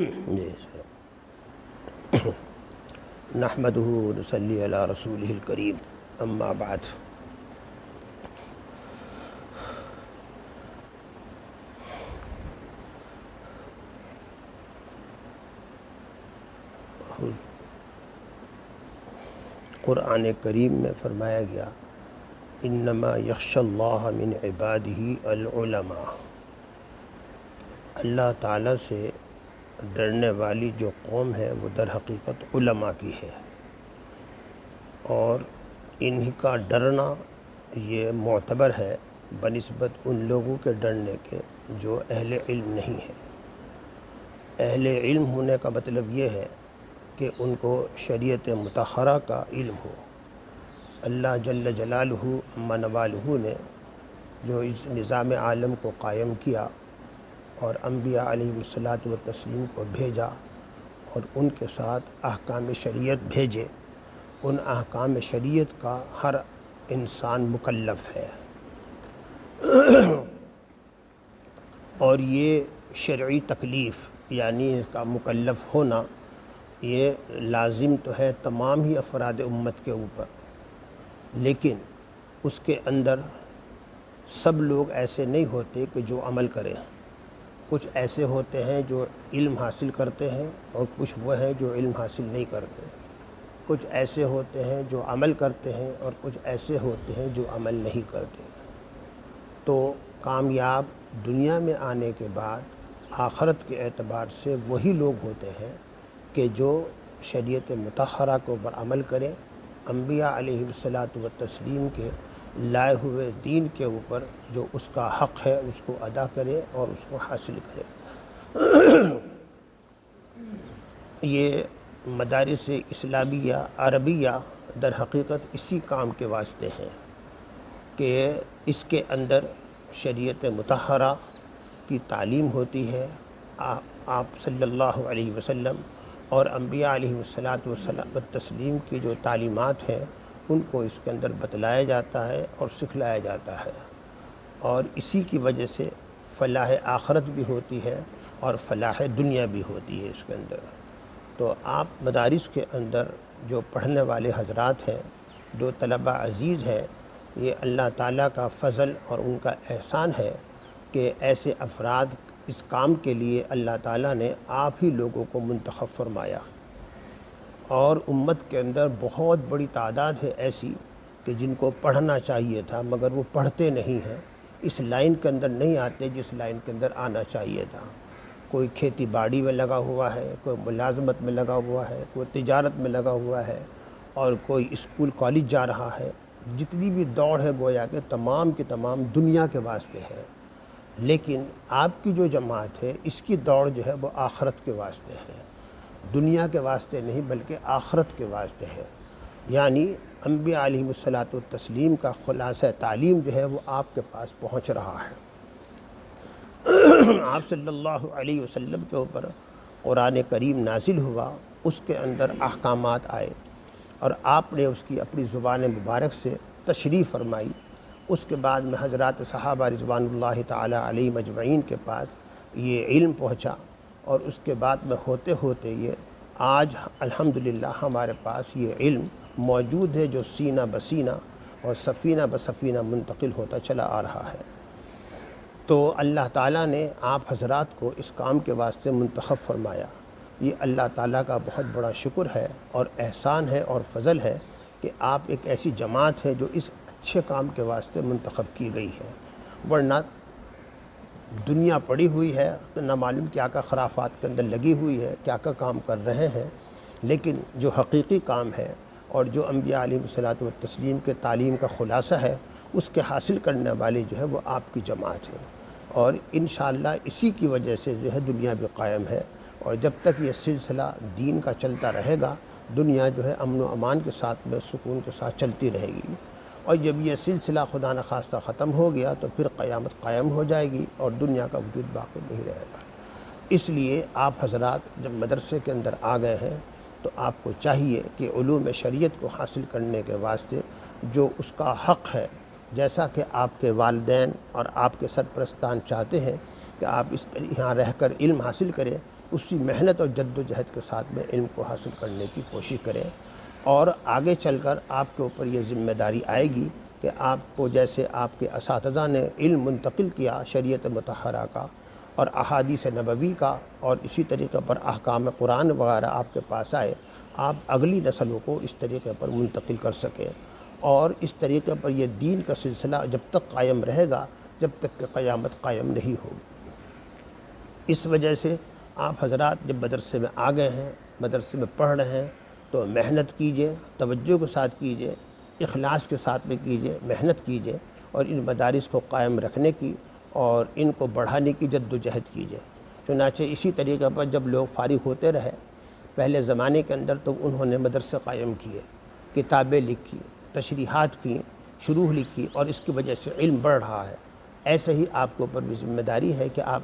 جی نحمدہ و نصلی علی رسولہ الکریم، اما بعد۔ قرآن کریم میں فرمایا گیا انما یخشی اللہ من عبادہ العلماء، اللہ تعالیٰ سے ڈرنے والی جو قوم ہے وہ در حقیقت علماء کی ہے، اور انہی کا ڈرنا یہ معتبر ہے بنسبت ان لوگوں کے ڈرنے کے جو اہل علم نہیں ہیں۔ اہل علم ہونے کا مطلب یہ ہے کہ ان کو شریعت مطہرہ کا علم ہو۔ اللہ جل جلالہ عما نوالہ نے جو اس نظام عالم کو قائم کیا اور انبیاء علیہم الصلاۃ والتسلیم کو بھیجا اور ان کے ساتھ احکام شریعت بھیجے، ان احکام شریعت کا ہر انسان مکلف ہے، اور یہ شرعی تکلیف یعنی اس کا مکلف ہونا یہ لازم تو ہے تمام ہی افراد امت کے اوپر، لیکن اس کے اندر سب لوگ ایسے نہیں ہوتے کہ جو عمل کریں۔ کچھ ایسے ہوتے ہیں جو علم حاصل کرتے ہیں اور کچھ وہ ہیں جو علم حاصل نہیں کرتے۔ کچھ ایسے ہوتے ہیں جو عمل کرتے ہیں اور کچھ ایسے ہوتے ہیں جو عمل نہیں کرتے۔ تو کامیاب دنیا میں آنے کے بعد آخرت کے اعتبار سے وہی لوگ ہوتے ہیں کہ جو شریعت مطہرہ کے اوپر عمل کریں، انبیاء علیہ الصلاۃ والتسلیم کے لائے ہوئے دین کے اوپر جو اس کا حق ہے اس کو ادا کرے اور اس کو حاصل کرے۔ یہ مدارس اسلامیہ عربیہ در حقیقت اسی کام کے واسطے ہیں کہ اس کے اندر شریعت مطہرہ کی تعلیم ہوتی ہے، آپ صلی اللہ علیہ وسلم اور انبیاء علیہ الصلاۃ والتسلیم کی جو تعلیمات ہیں ان کو اس کے اندر بتلایا جاتا ہے اور سکھلایا جاتا ہے، اور اسی کی وجہ سے فلاح آخرت بھی ہوتی ہے اور فلاح دنیا بھی ہوتی ہے اس کے اندر۔ تو آپ مدارس کے اندر جو پڑھنے والے حضرات ہیں، جو طلبہ عزیز ہیں، یہ اللہ تعالیٰ کا فضل اور ان کا احسان ہے کہ ایسے افراد اس کام کے لیے اللہ تعالیٰ نے آپ ہی لوگوں کو منتخب فرمایا، اور امت کے اندر بہت بڑی تعداد ہے ایسی کہ جن کو پڑھنا چاہیے تھا مگر وہ پڑھتے نہیں ہیں، اس لائن کے اندر نہیں آتے جس لائن کے اندر آنا چاہیے تھا۔ کوئی کھیتی باڑی میں لگا ہوا ہے، کوئی ملازمت میں لگا ہوا ہے، کوئی تجارت میں لگا ہوا ہے، اور کوئی اسکول کالج جا رہا ہے۔ جتنی بھی دوڑ ہے گویا کہ تمام کی تمام دنیا کے واسطے ہے، لیکن آپ کی جو جماعت ہے اس کی دوڑ جو ہے وہ آخرت کے واسطے ہے، دنیا کے واسطے نہیں بلکہ آخرت کے واسطے ہے۔ یعنی انبیاء علیہ الصلاۃ والتسلیم کا خلاصہ تعلیم جو ہے وہ آپ کے پاس پہنچ رہا ہے۔ آپ صلی اللہ علیہ وسلم کے اوپر قرآن کریم نازل ہوا، اس کے اندر احکامات آئے اور آپ نے اس کی اپنی زبان مبارک سے تشریح فرمائی۔ اس کے بعد میں حضرات صحابہ رضوان اللہ تعالی علیہ مجمعین کے پاس یہ علم پہنچا، اور اس کے بعد میں ہوتے ہوتے یہ آج الحمدللہ ہمارے پاس یہ علم موجود ہے جو سینہ بسینہ اور سفینہ بسفینہ منتقل ہوتا چلا آ رہا ہے۔ تو اللہ تعالیٰ نے آپ حضرات کو اس کام کے واسطے منتخب فرمایا۔ یہ اللہ تعالیٰ کا بہت بڑا شکر ہے اور احسان ہے اور فضل ہے کہ آپ ایک ایسی جماعت ہے جو اس اچھے کام کے واسطے منتخب کی گئی ہے، ورنہ دنیا پڑی ہوئی ہے تو نہ معلوم کیا کا خرافات کے اندر لگی ہوئی ہے، کیا کا کام کر رہے ہیں، لیکن جو حقیقی کام ہے اور جو انبیاء علیہ الصلاۃ والتسلیم کے تعلیم کا خلاصہ ہے اس کے حاصل کرنے والے جو ہے وہ آپ کی جماعت ہے، اور انشاءاللہ اسی کی وجہ سے جو ہے دنیا بھی قائم ہے، اور جب تک یہ سلسلہ دین کا چلتا رہے گا دنیا جو ہے امن و امان کے ساتھ میں سکون کے ساتھ چلتی رہے گی، اور جب یہ سلسلہ خدا نخواستہ ختم ہو گیا تو پھر قیامت قائم ہو جائے گی اور دنیا کا وجود باقی نہیں رہے گا۔ اس لیے آپ حضرات جب مدرسے کے اندر آ گئے ہیں تو آپ کو چاہیے کہ علوم شریعت کو حاصل کرنے کے واسطے جو اس کا حق ہے، جیسا کہ آپ کے والدین اور آپ کے سرپرستان چاہتے ہیں کہ آپ اس طرح یہاں رہ کر علم حاصل کریں، اسی محنت اور جد و جہد کے ساتھ میں علم کو حاصل کرنے کی کوشش کریں، اور آگے چل کر آپ کے اوپر یہ ذمہ داری آئے گی کہ آپ کو جیسے آپ کے اساتذہ نے علم منتقل کیا شریعت مطہرہ کا اور احادیث نبوی کا، اور اسی طریقے پر احکام قرآن وغیرہ آپ کے پاس آئے، آپ اگلی نسلوں کو اس طریقے پر منتقل کر سکیں، اور اس طریقے پر یہ دین کا سلسلہ جب تک قائم رہے گا جب تک کہ قیامت قائم نہیں ہوگی۔ اس وجہ سے آپ حضرات جب مدرسے میں آ گئے ہیں، مدرسے میں پڑھ رہے ہیں، تو محنت کیجئے، توجہ کے ساتھ کیجئے، اخلاص کے ساتھ میں کیجئے، محنت کیجئے، اور ان مدارس کو قائم رکھنے کی اور ان کو بڑھانے کی جد و جہد کیجئے۔ چنانچہ اسی طریقے پر جب لوگ فارغ ہوتے رہے پہلے زمانے کے اندر، تو انہوں نے مدرسے قائم کیے، کتابیں لکھی، تشریحات کی، شروح لکھی، اور اس کی وجہ سے علم بڑھ رہا ہے۔ ایسے ہی آپ کے اوپر بھی ذمہ داری ہے کہ آپ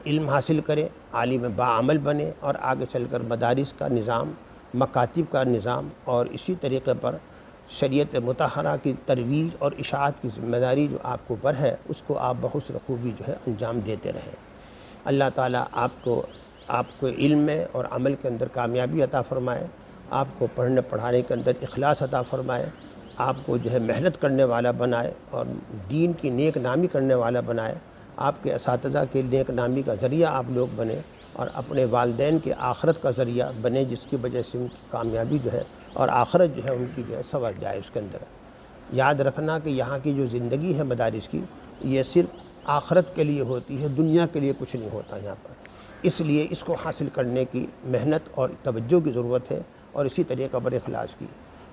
علم حاصل کریں، عالم باعمل بنیں، اور آگے چل کر مدارس کا نظام، مکاتب کا نظام، اور اسی طریقے پر شریعت مطہرہ کی ترویج اور اشاعت کی ذمہ داری جو آپ کے اوپر ہے، اس کو آپ بحسن خوبی جو ہے انجام دیتے رہیں۔ اللہ تعالیٰ آپ کو علم میں اور عمل کے اندر کامیابی عطا فرمائے، آپ کو پڑھنے پڑھانے کے اندر اخلاص عطا فرمائے، آپ کو جو ہے محنت کرنے والا بنائے اور دین کی نیک نامی کرنے والا بنائے، آپ کے اساتذہ کے نیک نامی کا ذریعہ آپ لوگ بنیں، اور اپنے والدین کے آخرت کا ذریعہ بنے، جس کی وجہ سے ان کی کامیابی جو ہے اور آخرت جو ہے ان کی جو ہے سنور جائے اس کے اندر۔ یاد رکھنا کہ یہاں کی جو زندگی ہے مدارس کی، یہ صرف آخرت کے لیے ہوتی ہے، دنیا کے لیے کچھ نہیں ہوتا یہاں پر، اس لیے اس کو حاصل کرنے کی محنت اور توجہ کی ضرورت ہے، اور اسی طریقے پر اخلاص کی۔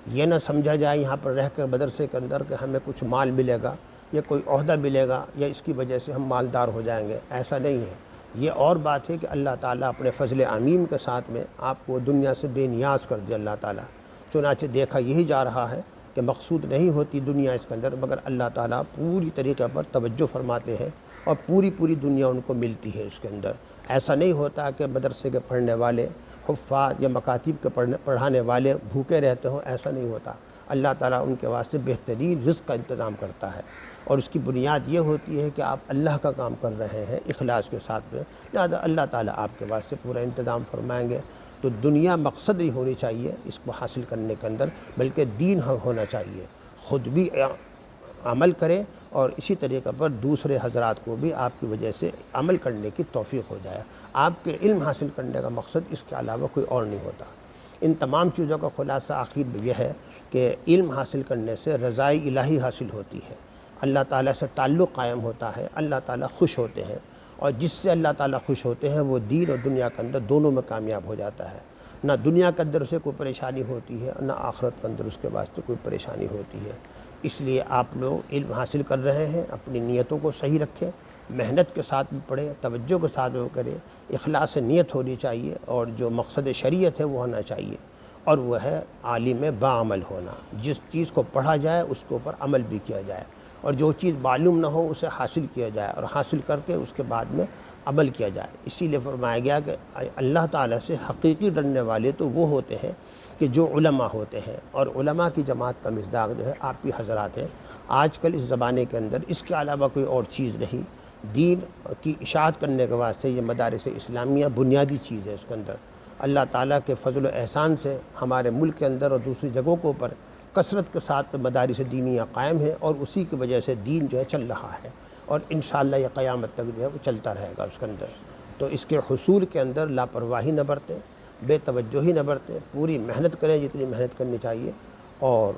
یہ نہ سمجھا جائے یہاں پر رہ کر مدرسے کے اندر کہ ہمیں کچھ مال ملے گا یا کوئی عہدہ ملے گا یا اس کی وجہ سے ہم مالدار ہو جائیں گے، ایسا نہیں ہے۔ یہ اور بات ہے کہ اللہ تعالیٰ اپنے فضل عمیم کے ساتھ میں آپ کو دنیا سے بے نیاز کر دے اللہ تعالیٰ۔ چنانچہ دیکھا یہی جا رہا ہے کہ مقصود نہیں ہوتی دنیا اس کے اندر، مگر اللہ تعالیٰ پوری طریقے پر توجہ فرماتے ہیں، اور پوری دنیا ان کو ملتی ہے اس کے اندر۔ ایسا نہیں ہوتا کہ مدرسے کے پڑھنے والے، حفاظ یا مکاتب کے پڑھانے والے بھوکے رہتے ہوں، ایسا نہیں ہوتا۔ اللہ تعالیٰ ان کے واسطے بہترین رزق کا انتظام کرتا ہے، اور اس کی بنیاد یہ ہوتی ہے کہ آپ اللہ کا کام کر رہے ہیں اخلاص کے ساتھ میں، لہذا اللہ تعالیٰ آپ کے واسطے پورا انتظام فرمائیں گے۔ تو دنیا مقصد نہیں ہونی چاہیے اس کو حاصل کرنے کے اندر، بلکہ دین ہونا چاہیے۔ خود بھی عمل کریں، اور اسی طریقے پر دوسرے حضرات کو بھی آپ کی وجہ سے عمل کرنے کی توفیق ہو جائے۔ آپ کے علم حاصل کرنے کا مقصد اس کے علاوہ کوئی اور نہیں ہوتا۔ ان تمام چیزوں کا خلاصہ آخر میں یہ ہے کہ علم حاصل کرنے سے رضائی الہی حاصل ہوتی ہے، اللہ تعالیٰ سے تعلق قائم ہوتا ہے، اللہ تعالیٰ خوش ہوتے ہیں، اور جس سے اللہ تعالیٰ خوش ہوتے ہیں وہ دین اور دنیا کے اندر دونوں میں کامیاب ہو جاتا ہے۔ نہ دنیا کے اندر اسے کوئی پریشانی ہوتی ہے، نہ آخرت کے اندر اس کے واسطے کوئی پریشانی ہوتی ہے۔ اس لیے آپ لوگ علم حاصل کر رہے ہیں، اپنی نیتوں کو صحیح رکھیں، محنت کے ساتھ بھی پڑھیں، توجہ کے ساتھ بھی کریں، اخلاص نیت ہونی چاہیے، اور جو مقصد شریعت ہے وہ ہونا چاہیے، اور وہ ہے عالم باعمل ہونا۔ جس چیز کو پڑھا جائے اس کے اوپر عمل بھی کیا جائے، اور جو چیز معلوم نہ ہو اسے حاصل کیا جائے، اور حاصل کر کے اس کے بعد میں عمل کیا جائے۔ اسی لیے فرمایا گیا کہ اللہ تعالیٰ سے حقیقی ڈرنے والے تو وہ ہوتے ہیں کہ جو علماء ہوتے ہیں، اور علماء کی جماعت کا مصداق جو ہے آپ بھی حضرات ہیں۔ آج کل اس زمانے کے اندر اس کے علاوہ کوئی اور چیز نہیں، دین کی اشاعت کرنے کے واسطے یہ مدارس اسلامیہ بنیادی چیز ہے۔ اس کے اندر اللہ تعالیٰ کے فضل و احسان سے ہمارے ملک کے اندر اور دوسری جگہوں کے اوپر کثرت کے ساتھ مدارس دینیہ قائم ہیں، اور اسی کی وجہ سے دین جو ہے چل رہا ہے، اور انشاءاللہ یہ قیامت تک جو ہے وہ چلتا رہے گا اس کے اندر۔ تو اس کے حصول کے اندر لاپرواہی نہ برتیں، بے توجہی نہ برتیں، پوری محنت کریں جتنی محنت کرنی چاہیے، اور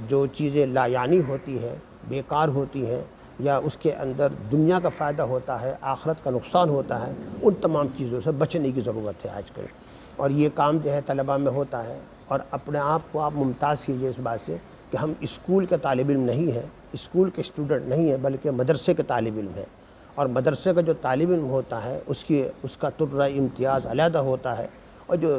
جو چیزیں لا یعنی ہوتی ہیں، بیکار ہوتی ہیں، یا اس کے اندر دنیا کا فائدہ ہوتا ہے، آخرت کا نقصان ہوتا ہے، ان تمام چیزوں سے بچنے کی ضرورت ہے آج کل۔ اور یہ کام جو ہے طلباء میں ہوتا ہے، اور اپنے آپ کو آپ ممتاز کیجئے اس بات سے کہ ہم اسکول کے طالب علم نہیں ہیں، اسکول کے اسٹوڈنٹ نہیں ہیں، بلکہ مدرسے کے طالب علم ہیں، اور مدرسے کا جو طالب علم ہوتا ہے اس کا طرح امتیاز علیحدہ ہوتا ہے، اور جو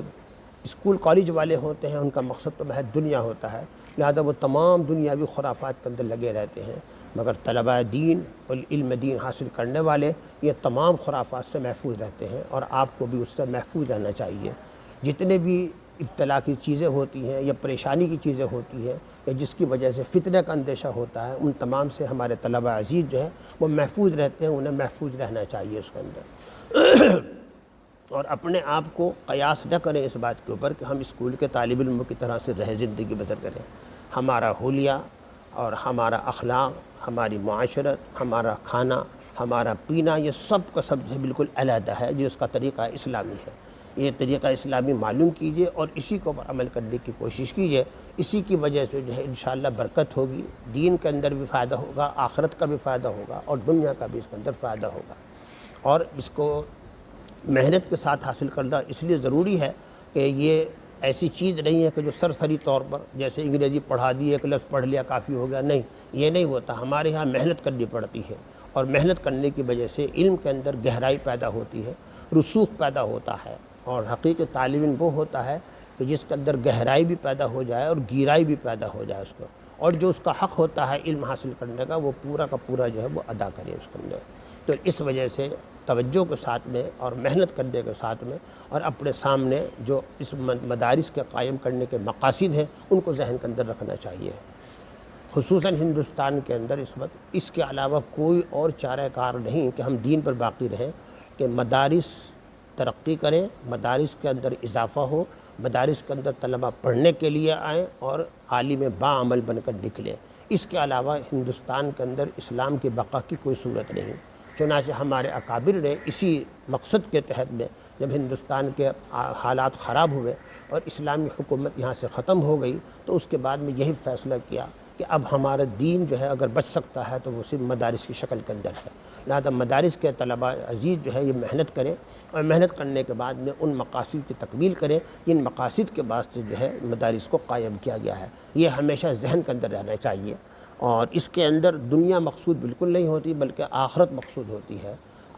اسکول کالج والے ہوتے ہیں ان کا مقصد تو محض دنیا ہوتا ہے، لہذا وہ تمام دنیاوی خرافات کے اندر لگے رہتے ہیں، مگر طلباء دین اور علم دین حاصل کرنے والے یہ تمام خرافات سے محفوظ رہتے ہیں، اور آپ کو بھی اس سے محفوظ رہنا چاہیے۔ جتنے بھی ابتلا کی چیزیں ہوتی ہیں یا پریشانی کی چیزیں ہوتی ہیں یا جس کی وجہ سے فتنہ کا اندیشہ ہوتا ہے، ان تمام سے ہمارے طلباء عزیز جو ہے وہ محفوظ رہتے ہیں، انہیں محفوظ رہنا چاہیے اس کے اندر۔ اور اپنے آپ کو قیاس نہ کریں اس بات کے اوپر کہ ہم اسکول کے طالب علموں کی طرح سے رہ زندگی بسر کریں۔ ہمارا حلیہ اور ہمارا اخلاق، ہماری معاشرت، ہمارا کھانا، ہمارا پینا، یہ سب کا سب جو ہے بالکل علیحدہ ہے، جو اس کا طریقہ اسلامی ہے۔ یہ طریقہ اسلامی معلوم کیجئے اور اسی کو عمل کرنے کی کوشش کیجئے۔ اسی کی وجہ سے جو ہے انشاءاللہ برکت ہوگی، دین کے اندر بھی فائدہ ہوگا، آخرت کا بھی فائدہ ہوگا اور دنیا کا بھی اس کے اندر فائدہ ہوگا۔ اور اس کو محنت کے ساتھ حاصل کرنا اس لیے ضروری ہے کہ یہ ایسی چیز نہیں ہے کہ جو سرسری طور پر جیسے انگریزی پڑھا دی، ایک لفظ پڑھ لیا کافی ہو گیا، نہیں، یہ نہیں ہوتا۔ ہمارے ہاں محنت کرنی پڑتی ہے، اور محنت کرنے کی وجہ سے علم کے اندر گہرائی پیدا ہوتی ہے، رسوخ پیدا ہوتا ہے، اور حقیقی طالب علم وہ ہوتا ہے کہ جس کے اندر گہرائی بھی پیدا ہو جائے اور گہرائی بھی پیدا ہو جائے اس کو، اور جو اس کا حق ہوتا ہے علم حاصل کرنے کا وہ پورا کا پورا جو ہے وہ ادا کرے اس کے اندر۔ تو اس وجہ سے توجہ کے ساتھ میں اور محنت کرنے کے ساتھ میں اور اپنے سامنے جو اس مدارس کے قائم کرنے کے مقاصد ہیں ان کو ذہن کے اندر رکھنا چاہیے۔ خصوصاً ہندوستان کے اندر اس وقت اس کے علاوہ کوئی اور چارہ کار نہیں کہ ہم دین پر باقی رہیں، کہ مدارس ترقی کریں، مدارس کے اندر اضافہ ہو، مدارس کے اندر طلبہ پڑھنے کے لیے آئیں اور عالم باعمل بن کر نکلیں۔ اس کے علاوہ ہندوستان کے اندر اسلام کی بقا کی کوئی صورت نہیں۔ چنانچہ ہمارے اکابر نے اسی مقصد کے تحت میں جب ہندوستان کے حالات خراب ہوئے اور اسلامی حکومت یہاں سے ختم ہو گئی تو اس کے بعد میں یہی فیصلہ کیا کہ اب ہمارا دین جو ہے اگر بچ سکتا ہے تو وہ صرف مدارس کی شکل کے اندر ہے، لہذا مدارس کے طلبہ عزیز جو ہے یہ محنت کریں، اور محنت کرنے کے بعد میں ان مقاصد کی تکمیل کریں جن مقاصد کے واسطے جو ہے مدارس کو قائم کیا گیا ہے۔ یہ ہمیشہ ذہن کے اندر رہنا چاہیے، اور اس کے اندر دنیا مقصود بالکل نہیں ہوتی بلکہ آخرت مقصود ہوتی ہے۔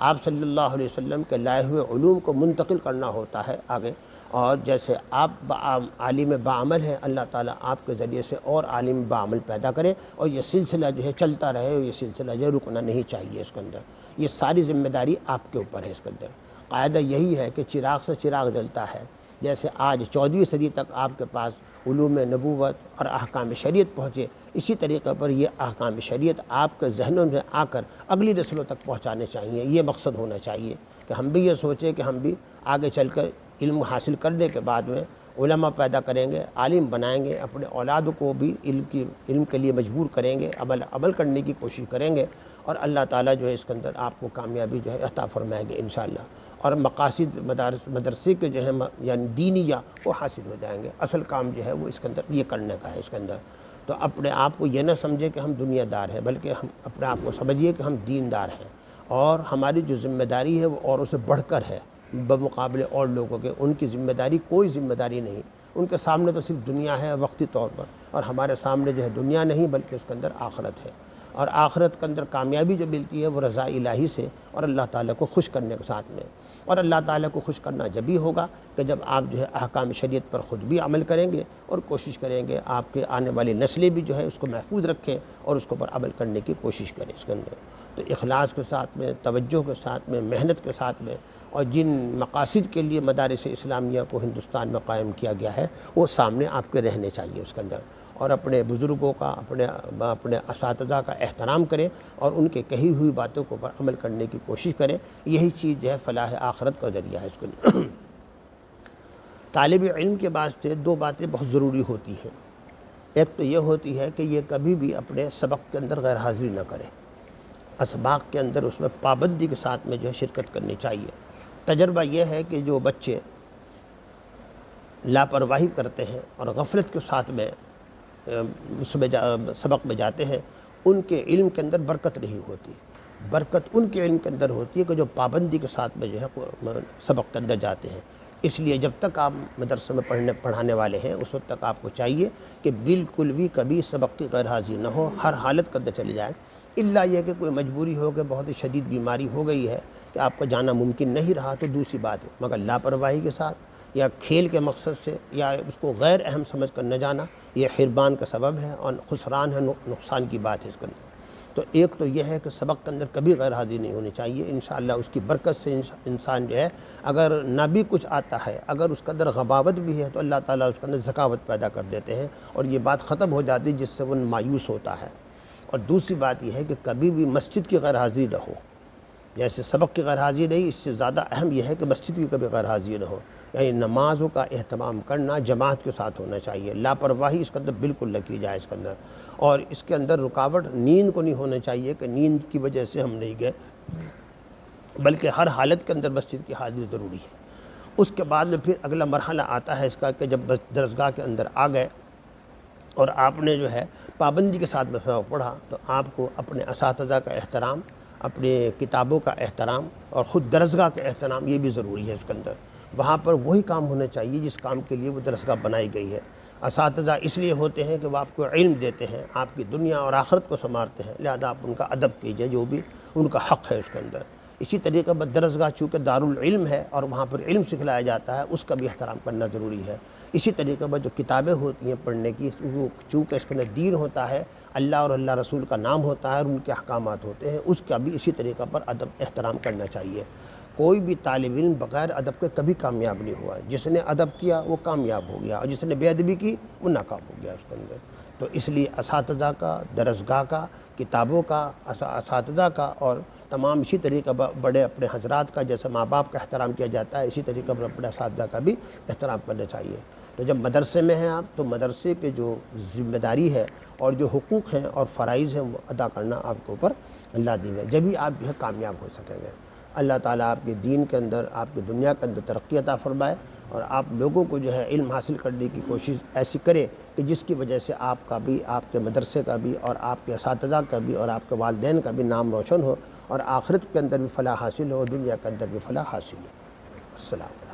آپ صلی اللہ علیہ وسلم کے لائے ہوئے علوم کو منتقل کرنا ہوتا ہے آگے، اور جیسے آپ عالم باعمل ہیں، اللہ تعالیٰ آپ کے ذریعے سے اور عالم باعمل پیدا کرے، اور یہ سلسلہ جو ہے چلتا رہے، اور یہ سلسلہ جو ہے رکنا نہیں چاہیے اس کے اندر۔ یہ ساری ذمہ داری آپ کے اوپر ہے اس کے اندر۔ قاعدہ یہی ہے کہ چراغ سے چراغ جلتا ہے، جیسے آج 14ویں صدی تک آپ کے پاس علوم نبوت اور احکام شریعت پہنچے، اسی طریقے پر یہ احکام شریعت آپ کے ذہنوں میں آ کر اگلی نسلوں تک پہنچانے چاہیے۔ یہ مقصد ہونا چاہیے کہ ہم بھی یہ سوچیں کہ ہم بھی آگے چل کر علم حاصل کرنے کے بعد میں علماء پیدا کریں گے، عالم بنائیں گے، اپنے اولاد کو بھی علم کے لیے مجبور کریں گے، عمل کرنے کی کوشش کریں گے، اور اللہ تعالیٰ جو ہے اس کے اندر آپ کو کامیابی جو ہے عطا فرمائیں گے انشاءاللہ، اور مقاصد مدرسے کے جو ہے یعنی دینیہ وہ حاصل ہو جائیں گے۔ اصل کام جو ہے وہ اس کے اندر یہ کرنے کا ہے اس کے اندر۔ تو اپنے آپ کو یہ نہ سمجھے کہ ہم دنیا دار ہیں، بلکہ ہم اپنے آپ کو سمجھیے کہ ہم دیندار ہیں، اور ہماری جو ذمہ داری ہے وہ اوروں سے بڑھ کر ہے بمقابلے اور لوگوں کے۔ ان کی ذمہ داری کوئی ذمہ داری نہیں، ان کے سامنے تو صرف دنیا ہے وقتی طور پر، اور ہمارے سامنے جو ہے دنیا نہیں بلکہ اس کے اندر آخرت ہے، اور آخرت کے اندر کامیابی جو ملتی ہے وہ رضا الہی سے اور اللہ تعالیٰ کو خوش کرنے کے ساتھ میں۔ اور اللہ تعالیٰ کو خوش کرنا جبھی ہوگا کہ جب آپ جو ہے احکام شریعت پر خود بھی عمل کریں گے اور کوشش کریں گے آپ کے آنے والی نسلیں بھی جو ہے اس کو محفوظ رکھیں اور اس کو پر عمل کرنے کی کوشش کریں اس کے اندر۔ تو اخلاص کے ساتھ میں، توجہ کے ساتھ میں، محنت کے ساتھ میں، اور جن مقاصد کے لیے مدارس اسلامیہ کو ہندوستان میں قائم کیا گیا ہے وہ سامنے آپ کے رہنے چاہیے اس کے اندر، اور اپنے بزرگوں کا، اپنے اساتذہ کا احترام کریں اور ان کے کہی ہوئی باتوں کو پر عمل کرنے کی کوشش کریں۔ یہی چیز جو ہے فلاح آخرت کا ذریعہ ہے اس کے اندر۔ طالب علم کے واسطے دو باتیں بہت ضروری ہوتی ہیں۔ ایک تو یہ ہوتی ہے کہ یہ کبھی بھی اپنے سبق کے اندر غیر حاضری نہ کرے، اسباق کے اندر اس میں پابندی کے ساتھ میں جو ہے شرکت کرنی چاہیے۔ تجربہ یہ ہے کہ جو بچے لاپرواہی کرتے ہیں اور غفلت کے ساتھ میں اس میں سبق میں جاتے ہیں، ان کے علم کے اندر برکت نہیں ہوتی۔ برکت ان کے علم کے اندر ہوتی ہے کہ جو پابندی کے ساتھ میں جو ہے سبق کے اندر جاتے ہیں۔ اس لیے جب تک آپ مدرسے میں پڑھانے والے ہیں اس وقت تک آپ کو چاہیے کہ بالکل بھی کبھی سبق کی غیر حاضری نہ ہو، ہر حالت کے اندر چلے جائیں، الا یہ کہ کوئی مجبوری ہو کہ بہت ہی شدید بیماری ہو گئی ہے کہ آپ کا جانا ممکن نہیں رہا تو دوسری بات ہے، مگر لاپرواہی کے ساتھ یا کھیل کے مقصد سے یا اس کو غیر اہم سمجھ کر نہ جانا یہ حربان کا سبب ہے اور خسران ہے، نقصان کی بات ہے اس کے اندر۔ تو ایک تو یہ ہے کہ سبق کے اندر کبھی غیر حاضری نہیں ہونی چاہیے، انشاءاللہ اس کی برکت سے انسان جو ہے اگر نہ بھی کچھ آتا ہے، اگر اس کے اندر غباوت بھی ہے تو اللہ تعالیٰ اس کے اندر ذکاوت پیدا کر دیتے ہیں اور یہ بات ختم ہو جاتی ہے جس سے وہ مایوس ہوتا ہے۔ اور دوسری بات یہ ہے کہ کبھی بھی مسجد کی غیر حاضری نہ ہو، جیسے سبق کی غیر حاضری نہیں، اس سے زیادہ اہم یہ ہے کہ مسجد کی کبھی غیر حاضری نہ ہو، یعنی نمازوں کا اہتمام کرنا جماعت کے ساتھ ہونا چاہیے، لاپرواہی اس کے اندر بالکل نہ کی جائے اس کے اندر، اور اس کے اندر رکاوٹ نیند کو نہیں ہونا چاہیے کہ نیند کی وجہ سے ہم نہیں گئے، بلکہ ہر حالت کے اندر مسجد کی حاضری ضروری ہے۔ اس کے بعد میں پھر اگلا مرحلہ آتا ہے اس کا کہ جب درسگاہ کے اندر آ گئے اور آپ نے جو ہے پابندی کے ساتھ مسئلہ پڑھا، تو آپ کو اپنے اساتذہ کا احترام، اپنے کتابوں کا احترام اور خود درسگاہ کا احترام یہ بھی ضروری ہے اس کے اندر۔ وہاں پر وہی کام ہونا چاہیے جس کام کے لیے وہ درسگاہ بنائی گئی ہے۔ اساتذہ اس لیے ہوتے ہیں کہ وہ آپ کو علم دیتے ہیں، آپ کی دنیا اور آخرت کو سنوارتے ہیں، لہذا آپ ان کا ادب کیجئے، جو بھی ان کا حق ہے اس کے اندر۔ اسی طریقے پر درسگاہ چونکہ دارالعلم ہے اور وہاں پر علم سکھلایا جاتا ہے، اس کا بھی احترام کرنا ضروری ہے۔ اسی طریقے پر جو کتابیں ہوتی ہیں پڑھنے کی، وہ چونکہ اس کے اندر دین ہوتا ہے، اللہ اور اللہ رسول کا نام ہوتا ہے اور ان کے احکامات ہوتے ہیں، اس کا بھی اسی طریقہ پر ادب احترام کرنا چاہیے۔ کوئی بھی طالب علم بغیر ادب کے کبھی کامیاب نہیں ہوا، جس نے ادب کیا وہ کامیاب ہو گیا، اور جس نے بے ادبی کی وہ ناکام ہو گیا اس کے اندر۔ تو اس لیے اساتذہ کا، درسگاہ کا، کتابوں کا، اساتذہ کا، اور تمام اسی طریقے پر بڑے اپنے حضرات کا، جیسے ماں باپ کا احترام کیا جاتا ہے، اسی طریقے پر اپنے اساتذہ کا بھی احترام کرنا چاہیے۔ تو جب مدرسے میں ہیں آپ، تو مدرسے کے جو ذمہ داری ہے اور جو حقوق ہیں اور فرائض ہیں وہ ادا کرنا آپ کے اوپر اللہ دین ہے، جبھی آپ جو ہے کامیاب ہو سکیں گے۔ اللہ تعالیٰ آپ کے دین کے اندر، آپ کی دنیا کے اندر ترقی عطا فرمائے، اور آپ لوگوں کو جو ہے علم حاصل کرنے کی کوشش ایسی کرے کہ جس کی وجہ سے آپ کا بھی، آپ کے مدرسے کا بھی، اور آپ کے اساتذہ کا بھی، اور آپ کے والدین کا بھی نام روشن ہو، اور آخرت کے اندر بھی فلاح حاصل ہو اور دنیا کے اندر بھی فلاح حاصل ہو۔ السلام۔